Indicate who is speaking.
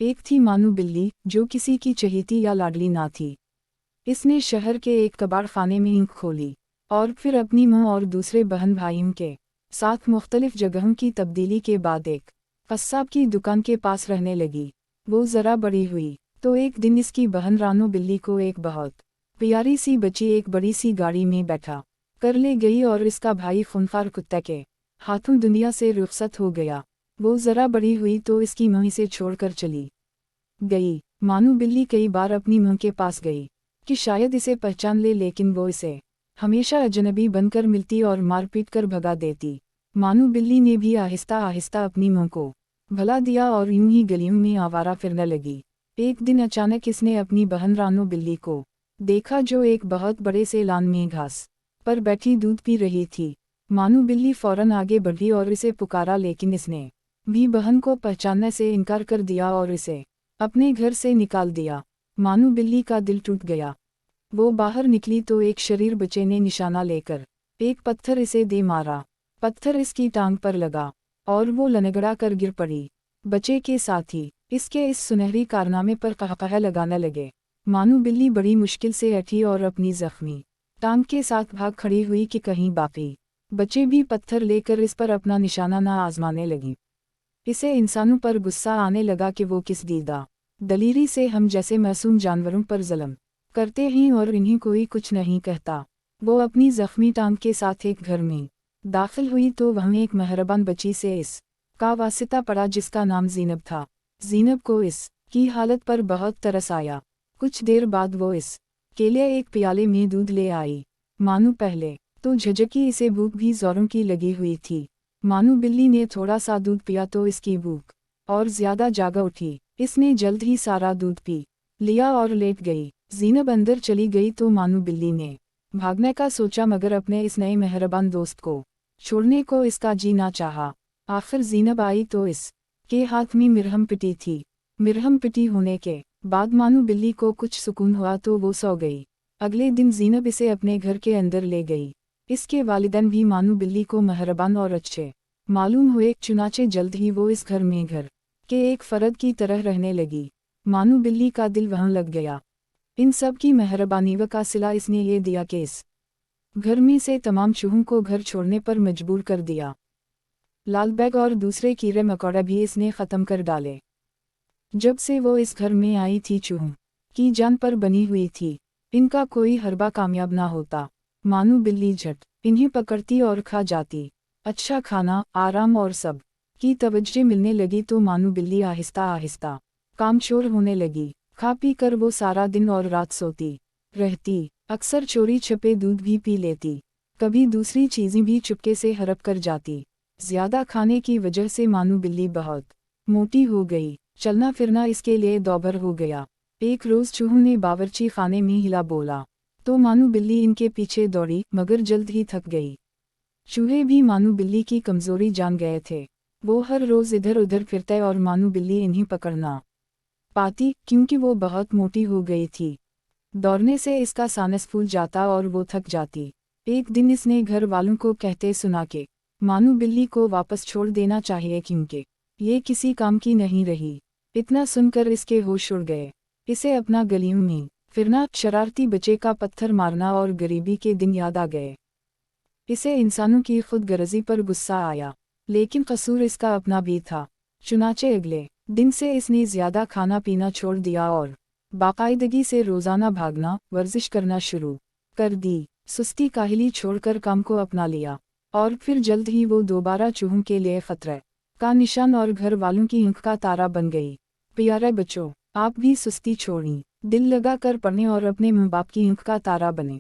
Speaker 1: एक थी मानू बिल्ली, जो किसी की चहेती या लाडली ना थी। इसने शहर के एक कबाड़खाने में ईंख खोली और फिर अपनी माँ और दूसरे बहन भाइयों के साथ मुख्तलिफ जगहों की तब्दीली के बाद एक कस्साब की दुकान के पास रहने लगी। वो ज़रा बड़ी हुई तो एक दिन इसकी बहन रानू बिल्ली को एक बहुत प्यारी सी बच्ची एक बड़ी सी गाड़ी में बैठा कर ले गई और इसका भाई खूंखार कुत्ते के हाथों दुनिया से रुखसत हो गया। वो ज़रा बड़ी हुई तो इसकी माँ इसे छोड़कर चली गई। मानू बिल्ली कई बार अपनी माँ के पास गई कि शायद इसे पहचान ले, लेकिन वो इसे हमेशा अजनबी बनकर मिलती और मारपीट कर भगा देती। मानू बिल्ली ने भी आहिस्ता आहिस्ता अपनी माँ को भुला दिया और यूं ही गलियों में आवारा फिरने लगी। एक दिन अचानक इसने अपनी बहन रानू बिल्ली को देखा, जो एक बहुत बड़े से लान में घास पर बैठी दूध पी रही थी। मानू बिल्ली फौरन आगे बढ़ी और इसे पुकारा, लेकिन इसने भी बहन को पहचानने से इनकार कर दिया और इसे अपने घर से निकाल दिया। मानू बिल्ली का दिल टूट गया। वो बाहर निकली तो एक शरीर बच्चे ने निशाना लेकर एक पत्थर इसे दे मारा। पत्थर इसकी टांग पर लगा और वो लनगड़ा कर गिर पड़ी। बच्चे के साथी इसके इस सुनहरी कारनामे पर कहकहा लगाने लगे। मानू बिल्ली बड़ी मुश्किल से उठी और अपनी जख्मी टांग के साथ भाग खड़ी हुई कि कहीं बाकी बच्चे भी पत्थर लेकर इस पर अपना निशाना न आजमाने लगी। इसे इंसानों पर गुस्सा आने लगा कि वो किस दीदा दलीरी से हम जैसे मासूम जानवरों पर जुल्म करते हैं और इन्हीं कोई कुछ नहीं कहता। वो अपनी जख्मी टांग के साथ एक घर में दाखिल हुई तो वहाँ एक मेहरबान बच्ची से इस का वास्ता पड़ा, जिसका नाम ज़ीनब था। ज़ीनब को इस की हालत पर बहुत तरस आया। कुछ देर बाद वो इस के लिए एक प्याले में दूध ले आई। मानू पहले तो झिझकी, इसे भूख भी जोरों की लगी हुई थी। मानू बिल्ली ने थोड़ा सा दूध पिया तो इसकी भूख और ज़्यादा जागा उठी। इसने जल्द ही सारा दूध पी लिया और लेट गई। ज़ीनब अंदर चली गई तो मानू बिल्ली ने भागने का सोचा, मगर अपने इस नए मेहरबान दोस्त को छोड़ने को इसका जी ना चाहा। आखिर ज़ीनब आई तो इस के हाथ में मिरहम पिटी थी। मिरहम पिटी होने के बाद मानू बिल्ली को कुछ सुकून हुआ तो वो सो गई। अगले दिन ज़ीनब इसे अपने घर के अंदर ले गई। इसके वालिदैन भी मानू बिल्ली को मेहरबान और अच्छे मालूम हुए, चुनाचे जल्द ही वो इस घर में घर के एक फ़र्द की तरह रहने लगी। मानू बिल्ली का दिल वहाँ लग गया। इन सब की मेहरबानी का सिला इसने ये दिया कि इस घर में से तमाम चूहों को घर छोड़ने पर मजबूर कर दिया। लाल बैग और दूसरे कीड़े मकोड़े भी इसने ख़त्म कर डाले। जब से वो इस घर में आई थी, चूहों की जान पर बनी हुई थी। इनका कोई हरबा कामयाब ना होता। मानू बिल्ली झट इन्हें पकड़ती और खा जाती। अच्छा खाना, आराम और सब की तवज्जो मिलने लगी तो मानू बिल्ली आहिस्ता आहिस्ता कामचोर होने लगी। खा पी कर वो सारा दिन और रात सोती रहती। अक्सर चोरी छपे दूध भी पी लेती। कभी दूसरी चीज़ें भी चुपके से हड़प कर जाती। ज़्यादा खाने की वजह से मानू बिल्ली बहुत मोटी हो गई। चलना फिरना इसके लिए दोभर हो गया। एक रोज़ चूहों ने बावर्ची खाने में हिला बोला तो मानू बिल्ली इनके पीछे दौड़ी, मगर जल्द ही थक गई। चूहे भी मानू बिल्ली की कमज़ोरी जान गए थे। वो हर रोज़ इधर उधर फिरते और मानू बिल्ली इन्हें पकड़ना पाती, क्योंकि वो बहुत मोटी हो गई थी। दौड़ने से इसका सानस फूल जाता और वो थक जाती। एक दिन इसने घर वालों को कहते सुना कि मानू बिल्ली को वापस छोड़ देना चाहिए, क्योंकि ये किसी काम की नहीं रही। इतना सुनकर इसके होश उड़ गए। इसे अपना गलियों में फिरना, शरारती बच्चे का पत्थर मारना और गरीबी के दिन याद आ गए। इसे इंसानों की खुदगर्जी पर गुस्सा आया, लेकिन कसूर इसका अपना भी था। चुनाचे अगले दिन से इसने ज़्यादा खाना पीना छोड़ दिया और बाकायदगी से रोज़ाना भागना, वर्जिश करना शुरू कर दी। सुस्ती काहली छोड़कर काम को अपना लिया और फिर जल्द ही वो दोबारा चूहों के लिए खतरे का निशान और घर वालों की आंख का तारा बन गई। प्यारे बच्चों, आप भी सुस्ती छोड़ें, दिल लगा कर पढ़ें और अपने माँ बाप की आंख का तारा बने।